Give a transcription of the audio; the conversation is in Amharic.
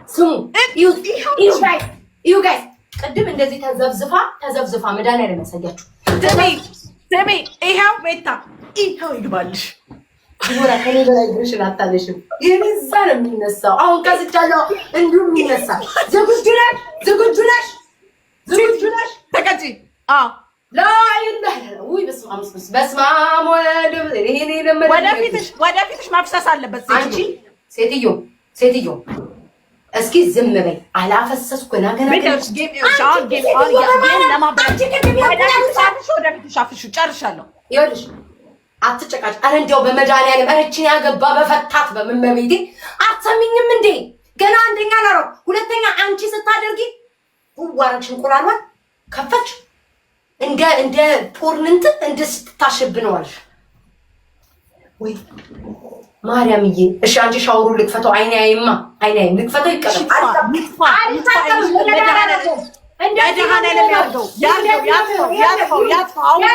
ስሙ እዩ ጋይስ ቅድም እንደዚህ ተዘብዝፋ መድኃኒዓለም ያሳያችሁ። ስሚ ይኸው ቤታ ይኸው ይግባልሽ። ዲቦራ ከኔ በላይ ግርሽን አታለሽም። ይሄን እዛ ነው የሚነሳው። አሁን ከዝቻለሁ እንዲሁ የሚነሳ ዝግጁ ነሽ? ተቀጪ ወደፊትሽ ማፍሰስ አለበት። አንቺ ሴትዮ እስኪ ዝም በይ። አላፈሰስኩ ገና ጨርሻለሁ። ይኸውልሽ አትጨቃጭ። ኧረ እንደው በመድኃኒዓለም እችን ያገባ በፈታት በመቤቴ አትሰሚኝም እንዴ? ገና አንደኛ ላረው ሁለተኛ አንቺ ስታደርጊ ዋረግሽ እንቁላሏን ከፈች እንደ ፖርንንት እንደ ስትታሽብነዋል ወይ ማርያምዬ። እሺ አንቺ ሻወሩ ልክፈተው። አይኔ ልክፈተው ይቀርም እንደዚህ